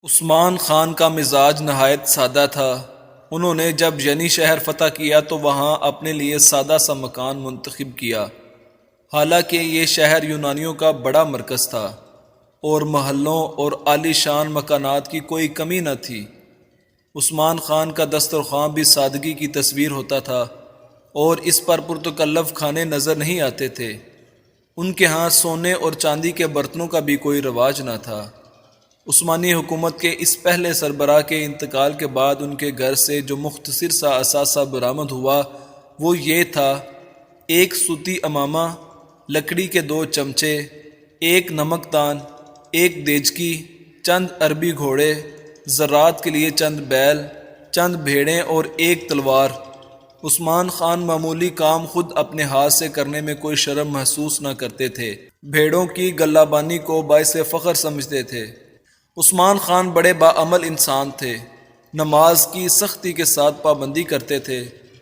عثمان خان کا مزاج نہایت سادہ تھا۔ انہوں نے جب ینی شہر فتح کیا تو وہاں اپنے لیے سادہ سا مکان منتخب کیا، حالانکہ یہ شہر یونانیوں کا بڑا مرکز تھا اور محلوں اور عالی شان مکانات کی کوئی کمی نہ تھی۔ عثمان خان کا دسترخوان بھی سادگی کی تصویر ہوتا تھا اور اس پر پرتکلف کھانے نظر نہیں آتے تھے۔ ان کے ہاں سونے اور چاندی کے برتنوں کا بھی کوئی رواج نہ تھا۔ عثمانی حکومت کے اس پہلے سربراہ کے انتقال کے بعد ان کے گھر سے جو مختصر سا اثاثہ برآمد ہوا وہ یہ تھا: ایک سوتی امامہ، لکڑی کے 2 چمچے، ایک نمک دان، ایک دیچکی، چند عربی گھوڑے، زراعت کے لیے چند بیل، چند بھیڑیں اور ایک تلوار۔ عثمان خان معمولی کام خود اپنے ہاتھ سے کرنے میں کوئی شرم محسوس نہ کرتے تھے، بھیڑوں کی گلہ بانی کو باعث فخر سمجھتے تھے۔ عثمان خان بڑے باعمل انسان تھے، نماز کی سختی کے ساتھ پابندی کرتے تھے،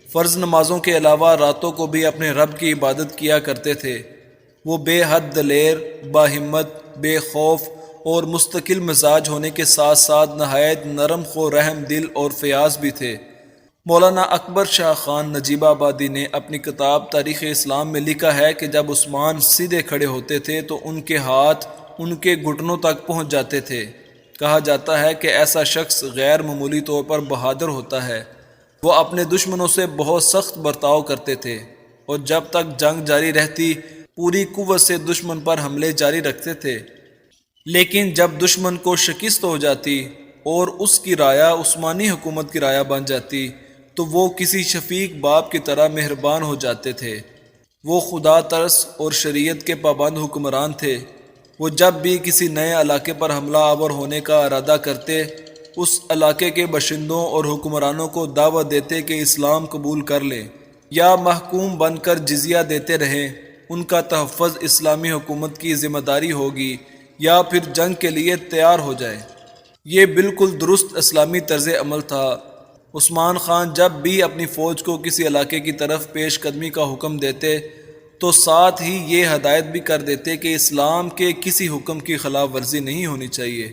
فرض نمازوں کے علاوہ راتوں کو بھی اپنے رب کی عبادت کیا کرتے تھے۔ وہ بے حد دلیر، باہمت، بے خوف اور مستقل مزاج ہونے کے ساتھ ساتھ نہایت نرم خو رحم دل اور فیاض بھی تھے۔ مولانا اکبر شاہ خان نجیب آبادی نے اپنی کتاب تاریخ اسلام میں لکھا ہے کہ جب عثمان سیدھے کھڑے ہوتے تھے تو ان کے ہاتھ ان کے گھٹنوں تک پہنچ جاتے تھے۔ کہا جاتا ہے کہ ایسا شخص غیر معمولی طور پر بہادر ہوتا ہے۔ وہ اپنے دشمنوں سے بہت سخت برتاؤ کرتے تھے اور جب تک جنگ جاری رہتی پوری قوت سے دشمن پر حملے جاری رکھتے تھے، لیکن جب دشمن کو شکست ہو جاتی اور اس کی رایا عثمانی حکومت کی رایا بن جاتی تو وہ کسی شفیق باپ کی طرح مہربان ہو جاتے تھے۔ وہ خدا ترس اور شریعت کے پابند حکمران تھے۔ وہ جب بھی کسی نئے علاقے پر حملہ آور ہونے کا ارادہ کرتے، اس علاقے کے باشندوں اور حکمرانوں کو دعوت دیتے کہ اسلام قبول کر لیں یا محکوم بن کر جزیہ دیتے رہیں، ان کا تحفظ اسلامی حکومت کی ذمہ داری ہوگی، یا پھر جنگ کے لیے تیار ہو جائیں۔ یہ بالکل درست اسلامی طرز عمل تھا۔ عثمان خان جب بھی اپنی فوج کو کسی علاقے کی طرف پیش قدمی کا حکم دیتے تو ساتھ ہی یہ ہدایت بھی کر دیتے کہ اسلام کے کسی حکم کی خلاف ورزی نہیں ہونی چاہیے۔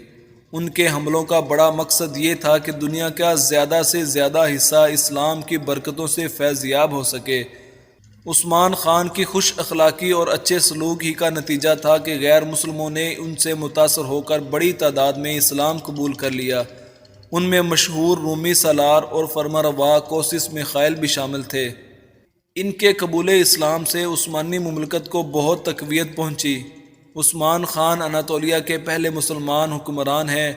ان کے حملوں کا بڑا مقصد یہ تھا کہ دنیا کا زیادہ سے زیادہ حصہ اسلام کی برکتوں سے فیض یاب ہو سکے۔ عثمان خان کی خوش اخلاقی اور اچھے سلوک ہی کا نتیجہ تھا کہ غیر مسلموں نے ان سے متاثر ہو کر بڑی تعداد میں اسلام قبول کر لیا۔ ان میں مشہور رومی سالار اور فرمانروا کوسس میخائیل بھی شامل تھے۔ ان کے قبول اسلام سے عثمانی مملکت کو بہت تقویت پہنچی۔ عثمان خان اناطولیہ کے پہلے مسلمان حکمران ہیں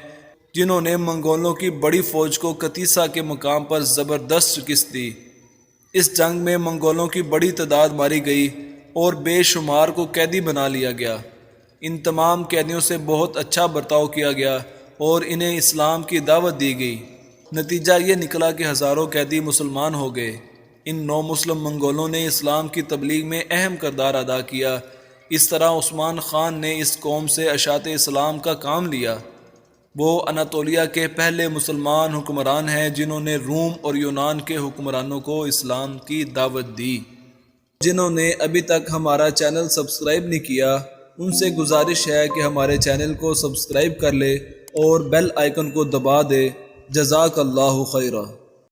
جنہوں نے منگولوں کی بڑی فوج کو کتیسا کے مقام پر زبردست شکست دی۔ اس جنگ میں منگولوں کی بڑی تعداد ماری گئی اور بے شمار کو قیدی بنا لیا گیا۔ ان تمام قیدیوں سے بہت اچھا برتاؤ کیا گیا اور انہیں اسلام کی دعوت دی گئی۔ نتیجہ یہ نکلا کہ ہزاروں قیدی مسلمان ہو گئے۔ ان نو مسلم منگولوں نے اسلام کی تبلیغ میں اہم کردار ادا کیا۔ اس طرح عثمان خان نے اس قوم سے اشاعت اسلام کا کام لیا۔ وہ اناطولیہ کے پہلے مسلمان حکمران ہیں جنہوں نے روم اور یونان کے حکمرانوں کو اسلام کی دعوت دی۔ جنہوں نے ابھی تک ہمارا چینل سبسکرائب نہیں کیا ان سے گزارش ہے کہ ہمارے چینل کو سبسکرائب کر لے اور بیل آئیکن کو دبا دے۔ جزاک اللہ خیرہ۔